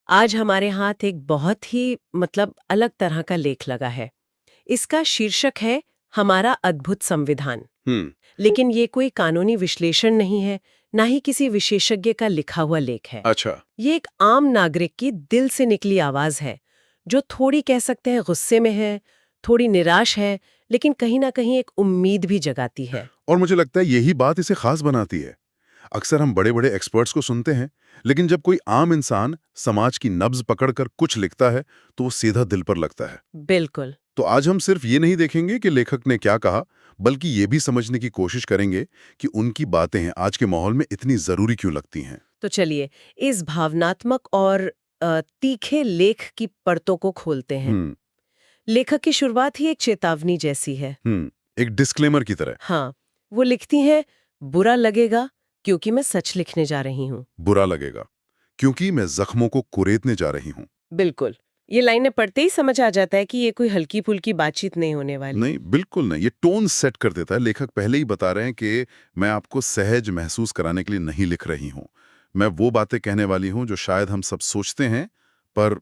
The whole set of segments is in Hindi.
आज हमारे हाथ एक बहुत ही अलग तरह का लेख लगा है। इसका शीर्षक है हमारा अद्भुत संविधान। हम्म। लेकिन ये कोई कानूनी विश्लेषण नहीं है, ना ही किसी विशेषज्ञ का लिखा हुआ लेख है। अच्छा। ये एक आम नागरिक की दिल से निकली आवाज है, जो थोड़ी कह सकते हैं गुस्से में है, थोड़ी निराश है, लेकिन कहीं ना कहीं एक उम्मीद भी जगाती है। और मुझे लगता है यही बात इसे खास बनाती है। अक्सर हम बड़े बड़े एक्सपर्ट्स को सुनते हैं, लेकिन जब कोई आम इंसान समाज की नब्ज पकड़कर कुछ लिखता है तो वो सीधा दिल पर लगता है। बिल्कुल। तो आज हम सिर्फ ये नहीं देखेंगे कि लेखक ने क्या कहा, बल्कि ये भी समझने की कोशिश करेंगे कि उनकी बातें आज के माहौल में इतनी जरूरी क्यों लगती हैं। तो चलिए इस भावनात्मक और तीखे लेख की परतों को खोलते हैं। हम्म। लेखक की शुरुआत ही एक चेतावनी जैसी है। एक डिस्क्लेमर की तरह। हाँ, वो लिखती हैं, बुरा लगेगा क्योंकि मैं सच लिखने जा रही हूँ। बुरा लगेगा क्योंकि मैं जख्मों को कुरेदने जा रही हूँ। बिल्कुल। ये लाइनें पढ़ते ही समझ आ जाता है कि ये कोई हल्की फुल्की बातचीत नहीं होने वाली। नहीं, बिल्कुल नहीं। ये टोन सेट कर देता है। लेखक पहले ही बता रहे हैं कि मैं आपको सहज महसूस कराने के लिए नहीं लिख रही हूँ। मैं वो बातें कहने वाली हूँ जो शायद हम सब सोचते हैं, पर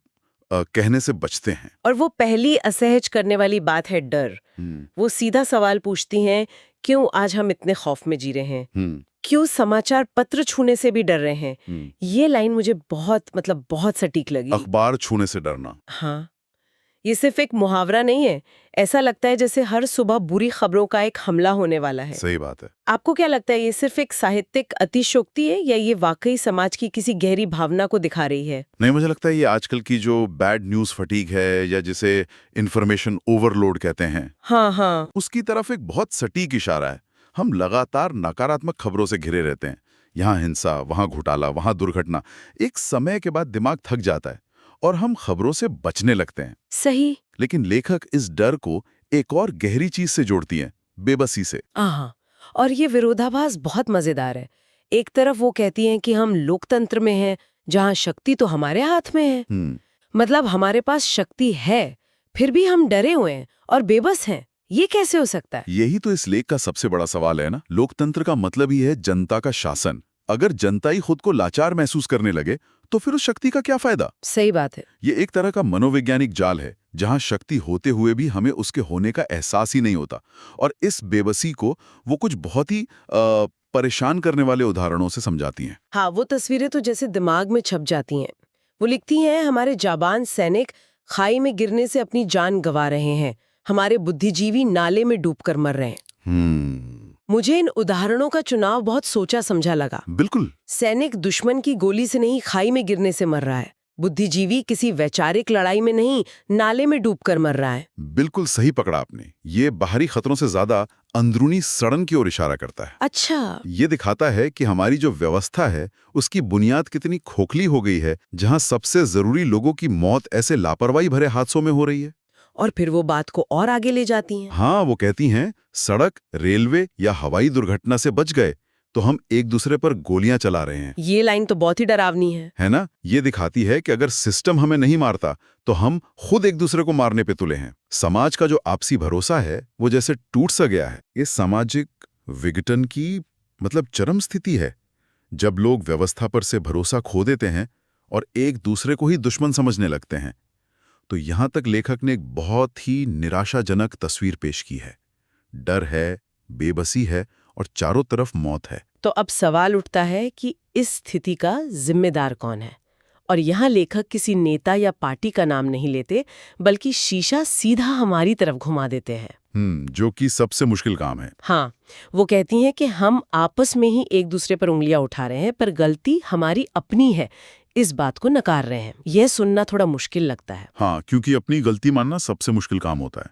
कहने से बचते हैं। और वो पहली असहज करने वाली बात है डर। हम्म। वो सीधा सवाल पूछती हैं, क्यों आज हम इतने खौफ में जी रहे हैं? हम्म। क्यों समाचार पत्र छूने से भी डर रहे हैं? हम्म। ये लाइन मुझे बहुत सटीक लगी। अखबार छूने से डरना। हाँ, ये सिर्फ एक मुहावरा नहीं है। ऐसा लगता है जैसे हर सुबह बुरी खबरों का एक हमला होने वाला है। सही बात है। आपको क्या लगता है, ये सिर्फ एक साहित्यिक अतिशयोक्ति है या ये वाकई समाज की किसी गहरी भावना को दिखा रही है? नहीं, मुझे लगता है ये आजकल की जो बैड न्यूज़ फटीग है, या जिसे इन्फॉर्मेशन ओवरलोड कहते हैं, हाँ हाँ। उसकी तरफ एक बहुत सटीक इशारा है। हम लगातार नकारात्मक खबरों से घिरे रहते हैं। यहाँ हिंसा, वहाँ घोटाला, वहाँ दुर्घटना। एक समय के बाद दिमाग थक जाता है और हम खबरों से बचने लगते हैं। सही। लेकिन लेखक इस डर को एक और गहरी चीज से जोड़ती हैं, बेबसी से। हाँ, और ये विरोधाभास बहुत मजेदार है। एक तरफ वो कहती हैं कि हम लोकतंत्र में हैं, जहाँ शक्ति तो हमारे हाथ में है। हम्म। मतलब हमारे पास शक्ति है, फिर भी हम डरे हुए हैं और बेबस हैं। ये कैसे हो सकता है? यही तो इस लेख का सबसे बड़ा सवाल है ना। लोकतंत्र का मतलब ही है जनता का शासन। अगर जनता ही खुद को लाचार महसूस करने लगे तो फिर उस शक्ति का क्या फायदा। सही बात है। ये एक तरह का मनोवैज्ञानिक जाल है, जहां शक्ति होते हुए भी हमें उसके होने का एहसास ही नहीं होता। और इस बेबसी को वो कुछ बहुत ही परेशान करने वाले उदाहरणों से समझाती हैं। हाँ, वो तस्वीरें तो जैसे दिमाग में छप जाती हैं। वो लिखती हैं, हमारे जाबान सैनिक खाई में गिरने से अपनी जान गंवा रहे हैं, हमारे बुद्धिजीवी नाले में डूबकर मर रहे हैं। मुझे इन उदाहरणों का चुनाव बहुत सोचा समझा लगा। बिल्कुल। सैनिक दुश्मन की गोली से नहीं, खाई में गिरने से मर रहा है। बुद्धिजीवी किसी वैचारिक लड़ाई में नहीं, नाले में डूबकर मर रहा है। बिल्कुल सही पकड़ा आपने। ये बाहरी खतरों से ज्यादा अंदरूनी सड़न की ओर इशारा करता है। अच्छा। ये दिखाता है कि हमारी जो व्यवस्था है उसकी बुनियाद कितनी खोखली हो गई है, जहां सबसे जरूरी लोगों की मौत ऐसे लापरवाही भरे हादसों में हो रही है। और फिर वो बात को और आगे ले जाती हैं। हाँ, वो कहती हैं, सड़क, रेलवे या हवाई दुर्घटना से बच गए तो हम एक दूसरे पर गोलियां चला रहे हैं। ये लाइन तो बहुत ही डरावनी है ना? ये दिखाती है कि अगर सिस्टम हमें नहीं मारता तो हम खुद एक दूसरे को मारने पे तुले हैं। समाज का जो आपसी भरोसा है वो जैसे टूट सा गया है। ये सामाजिक विघटन की चरम स्थिति है, जब लोग व्यवस्था पर से भरोसा खो देते हैं और एक दूसरे को ही दुश्मन समझने लगते हैं। तो यहां तक लेखक ने एक बहुत ही निराशाजनक तस्वीर पेश की है। डर है, बेबसी है और चारों तरफ मौत है। तो अब सवाल उठता है कि इस स्थिति का जिम्मेदार कौन है? और यहाँ लेखक किसी नेता या पार्टी का नाम नहीं लेते, बल्कि शीशा सीधा हमारी तरफ घुमा देते हैं। जो कि सबसे मुश्किल काम है। हाँ, वो कहती हैं कि हम आपस में ही एक दूसरे पर उंगलियां उठा रहे हैं, पर गलती हमारी अपनी है, इस बात को नकार रहे हैं। यह सुनना थोड़ा मुश्किल लगता है। हाँ, क्योंकि अपनी गलती मानना सबसे मुश्किल काम होता है।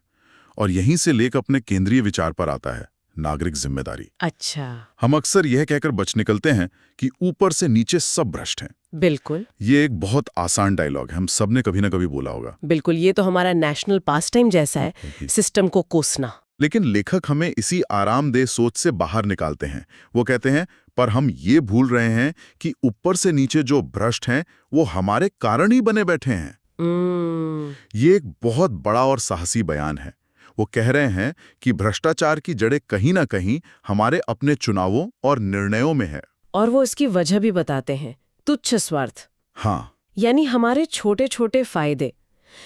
और यहीं से लेख अपने केंद्रीय विचार पर आता है, नागरिक जिम्मेदारी। अच्छा। हम अक्सर यह कहकर बच निकलते हैं कि ऊपर से नीचे सब भ्रष्ट हैं। बिल्कुल। ये एक बहुत आसान डायलॉग है, हम सब ने कभी ना कभी बोला होगा। बिल्कुल, ये तो हमारा नेशनल पास टाइम जैसा है, सिस्टम को कोसना। लेकिन लेखक हमें इसी आरामदेह सोच से बाहर निकालते हैं। वो कहते हैं, पर हम ये भूल रहे हैं कि ऊपर से नीचे जो भ्रष्ट हैं वो हमारे कारण ही बने बैठे हैं। ये एक बहुत बड़ा और साहसी बयान है। वो कह रहे हैं कि भ्रष्टाचार की जड़ें कहीं ना कहीं हमारे अपने चुनावों और निर्णयों में है। और वो इसकी वजह भी बताते हैं, तुच्छ स्वार्थ। हाँ, यानी हमारे छोटे छोटे फायदे।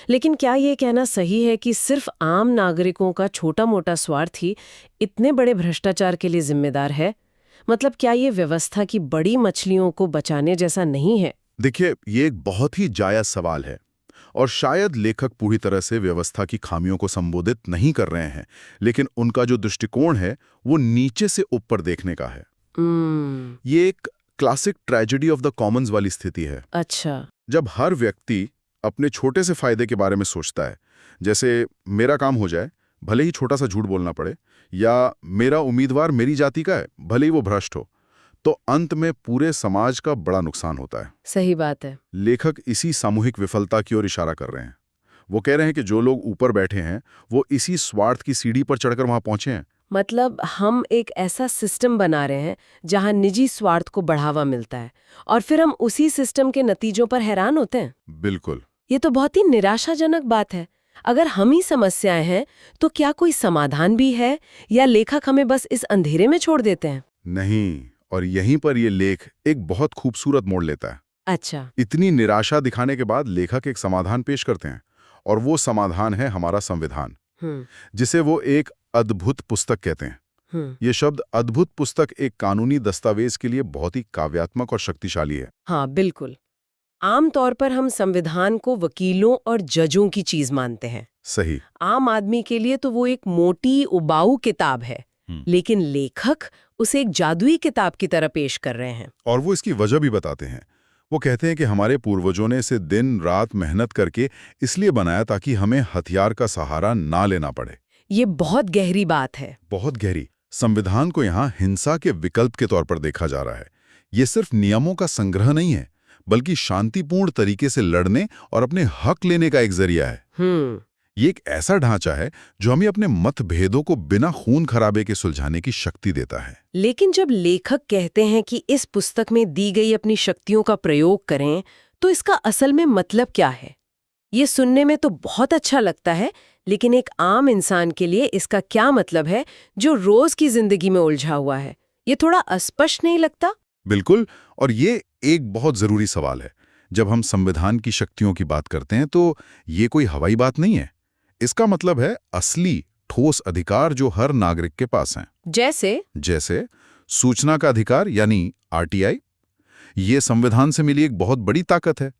लेकिन क्या ये कहना सही है कि सिर्फ आम नागरिकों का छोटा मोटा स्वार्थ ही इतने बड़े भ्रष्टाचार के लिए जिम्मेदार है? मतलब क्या ये व्यवस्था की बड़ी मछलियों को बचाने जैसा नहीं है? देखिए, ये एक बहुत ही जायज सवाल है और शायद लेखक पूरी तरह से व्यवस्था की खामियों को संबोधित नहीं कर रहे हैं, लेकिन उनका जो दृष्टिकोण है वो नीचे से ऊपर देखने का है। ये एक classic tragedy of the Commons वाली स्थिति है। अच्छा। जब हर व्यक्ति अपने छोटे से फायदे के बारे में सोचता है, जैसे मेरा काम हो जाए भले ही छोटा सा झूठ बोलना पड़े, या मेरा उम्मीदवार मेरी जाति का है भले ही वो भ्रष्ट हो, तो अंत में पूरे समाज का बड़ा नुकसान होता है। सही बात है। लेखक इसी सामूहिक विफलता की ओर इशारा कर रहे हैं। वो कह रहे हैं कि जो लोग ऊपर बैठे हैं वो इसी स्वार्थ की सीढ़ी पर चढ़कर वहां पहुंचे हैं। मतलब हम एक ऐसा सिस्टम बना रहे हैं जहां निजी स्वार्थ को बढ़ावा मिलता है और फिर हम उसी सिस्टम के नतीजों पर हैरान होते हैं। बिल्कुल। ये तो बहुत ही निराशाजनक बात है। अगर हम ही समस्याएं हैं तो क्या कोई समाधान भी है, या लेखक हमें बस इस अंधेरे में छोड़ देते हैं? नहीं, और यहीं पर यह लेख एक बहुत खूबसूरत मोड़ लेता है। अच्छा। इतनी निराशा दिखाने के बाद लेखक एक समाधान पेश करते हैं, और वो समाधान है हमारा संविधान, जिसे वो एक अद्भुत पुस्तक कहते हैं। ये शब्द अद्भुत पुस्तक एक कानूनी दस्तावेज के लिए बहुत ही काव्यात्मक और शक्तिशाली है। हाँ, बिल्कुल। आमतौर पर हम संविधान को वकीलों और जजों की चीज मानते हैं। सही। आम आदमी के लिए तो वो एक मोटी उबाऊ किताब है, लेकिन लेखक उसे एक जादुई किताब की तरह पेश कर रहे हैं। और वो इसकी वजह भी बताते हैं। वो कहते हैं कि हमारे पूर्वजों ने इसे दिन रात मेहनत करके इसलिए बनाया ताकि हमें हथियार का सहारा ना लेना पड़े। ये बहुत गहरी बात है। बहुत गहरी। संविधान को यहाँ हिंसा के विकल्प के तौर पर देखा जा रहा है। ये सिर्फ नियमों का संग्रह नहीं है, बल्कि शांतिपूर्ण तरीके से लड़ने और अपने हक लेने का एक जरिया है। ये एक ऐसा ढांचा है जो हमें अपने मतभेदों को बिना खून खराबे के सुलझाने की शक्ति देता है। लेकिन जब लेखक कहते हैं कि इस पुस्तक में दी गई अपनी शक्तियों का प्रयोग करें, तो इसका असल में मतलब क्या है? ये सुनने में तो बहुत अच्छा लगता है, लेकिन एक आम इंसान के लिए इसका क्या मतलब है जो रोज की जिंदगी में उलझा हुआ है? ये थोड़ा अस्पष्ट नहीं लगता? बिल्कुल, और ये एक बहुत जरूरी सवाल है। जब हम संविधान की शक्तियों की बात करते हैं तो ये कोई हवाई बात नहीं है। इसका मतलब है असली ठोस अधिकार जो हर नागरिक के पास हैं। जैसे सूचना का अधिकार यानी आरटीआई। ये संविधान से मिली एक बहुत बड़ी ताकत है।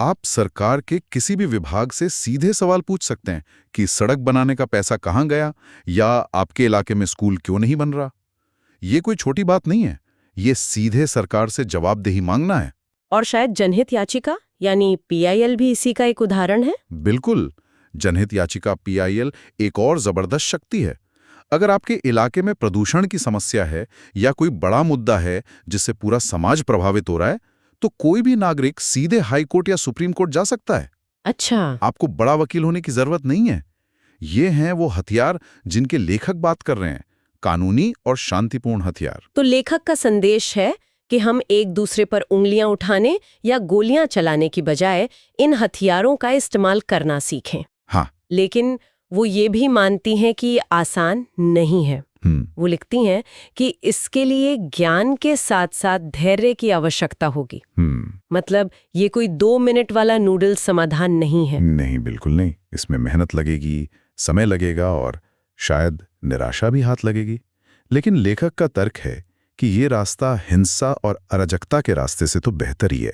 आप सरकार के किसी भी विभाग से सीधे सवाल पूछ सकते हैं कि सड़क बनाने का पैसा कहाँ गया, या आपके इलाके में स्कूल क्यों नहीं बन रहा। ये कोई छोटी बात नहीं है, ये सीधे सरकार से जवाबदेही मांगना है। और शायद जनहित याचिका यानी पीआईएल भी इसी का एक उदाहरण है। बिल्कुल, जनहित याचिका पीआईएल एक और जबरदस्त शक्ति है। अगर आपके इलाके में प्रदूषण की समस्या है या कोई बड़ा मुद्दा है जिससे पूरा समाज प्रभावित हो रहा है, तो कोई भी नागरिक सीधे हाई कोर्ट या सुप्रीम कोर्ट जा सकता है। अच्छा। आपको बड़ा वकील होने की जरूरत नहीं है। ये हैं वो हथियार जिनके लेखक बात कर रहे हैं, कानूनी और शांतिपूर्ण हथियार। तो लेखक का संदेश है कि हम एक दूसरे पर उंगलियां उठाने या गोलियां चलाने की बजाय इन हथियारों का इस्तेमाल करना सीखें। हाँ। लेकिन वो ये भी मानती हैं कि आसान नहीं है। वो लिखती हैं कि इसके लिए ज्ञान के साथ साथ धैर्य की आवश्यकता होगी। मतलब ये कोई 2 मिनट वाला नूडल्स समाधान नहीं है। नहीं, बिल्कुल नहीं। इसमें मेहनत लगेगी, समय लगेगा और शायद निराशा भी हाथ लगेगी। लेकिन लेखक का तर्क है कि ये रास्ता हिंसा और अराजकता के रास्ते से तो बेहतर ही है।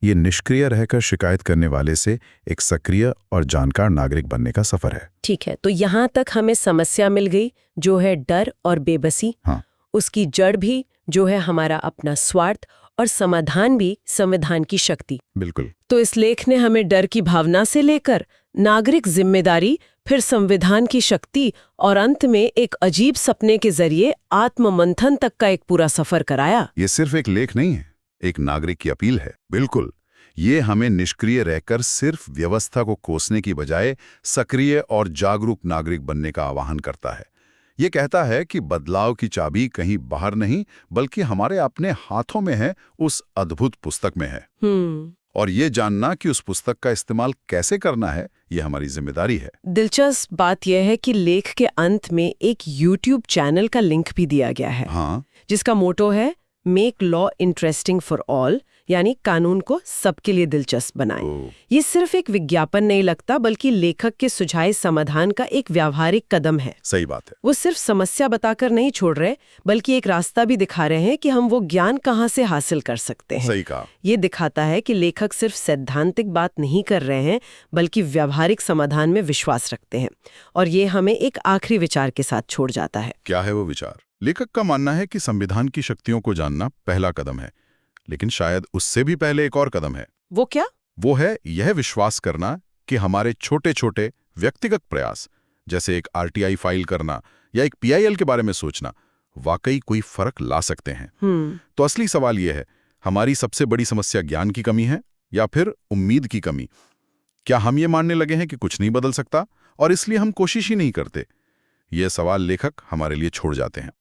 ये निष्क्रिय रहकर शिकायत करने वाले से एक सक्रिय और जानकार नागरिक बनने का सफर है। ठीक है, तो यहाँ तक हमें समस्या मिल गई जो है डर और बेबसी। हाँ। उसकी जड़ भी जो है हमारा अपना स्वार्थ, और समाधान भी संविधान की शक्ति। बिल्कुल। तो इस लेख ने हमें डर की भावना से लेकर नागरिक जिम्मेदारी, फिर संविधान की शक्ति और अंत में एक अजीब सपने के जरिए आत्ममंथन तक का एक पूरा सफर कराया। ये सिर्फ एक लेख नहीं है, एक नागरिक की अपील है। बिल्कुल, ये हमें निष्क्रिय रहकर सिर्फ व्यवस्था को कोसने की बजाय सक्रिय और जागरूक नागरिक बनने का आह्वान करता है। ये कहता है कि बदलाव की चाबी कहीं बाहर नहीं बल्कि हमारे अपने हाथों में है, उस अद्भुत पुस्तक में है। और ये जानना कि उस पुस्तक का इस्तेमाल कैसे करना है, ये हमारी जिम्मेदारी है। दिलचस्प बात यह है कि लेख के अंत में एक YouTube चैनल का लिंक भी दिया गया है। हाँ। जिसका मोटो है make law interesting for all, यानी कानून को सबके लिए दिलचस्प बनाएं। ओह, ये सिर्फ एक विज्ञापन नहीं लगता, बल्कि लेखक के सुझाए समाधान का एक व्यावहारिक कदम है। सही बात है। वो सिर्फ समस्या बताकर नहीं छोड़ रहे, बल्कि एक रास्ता भी दिखा रहे हैं कि हम वो ज्ञान कहाँ से हासिल कर सकते हैं। सही कहा। ये दिखाता है कि लेखक सिर्फ सैद्धांतिक बात नहीं कर रहे हैं, बल्कि व्यावहारिक समाधान में विश्वास रखते हैं। और ये हमें एक आखिरी विचार के साथ छोड़ जाता है। क्या है वो विचार? लेखक का मानना है कि संविधान की शक्तियों को जानना पहला कदम है, लेकिन शायद उससे भी पहले एक और कदम है। वो क्या? वो है यह विश्वास करना कि हमारे छोटे छोटे व्यक्तिगत प्रयास, जैसे एक आरटीआई फाइल करना या एक पीआईएल के बारे में सोचना, वाकई कोई फर्क ला सकते हैं। तो असली सवाल यह है, हमारी सबसे बड़ी समस्या ज्ञान की कमी है या फिर उम्मीद की कमी? क्या हम ये मानने लगे हैं कि कुछ नहीं बदल सकता और इसलिए हम कोशिश ही नहीं करते? ये सवाल लेखक हमारे लिए छोड़ जाते हैं।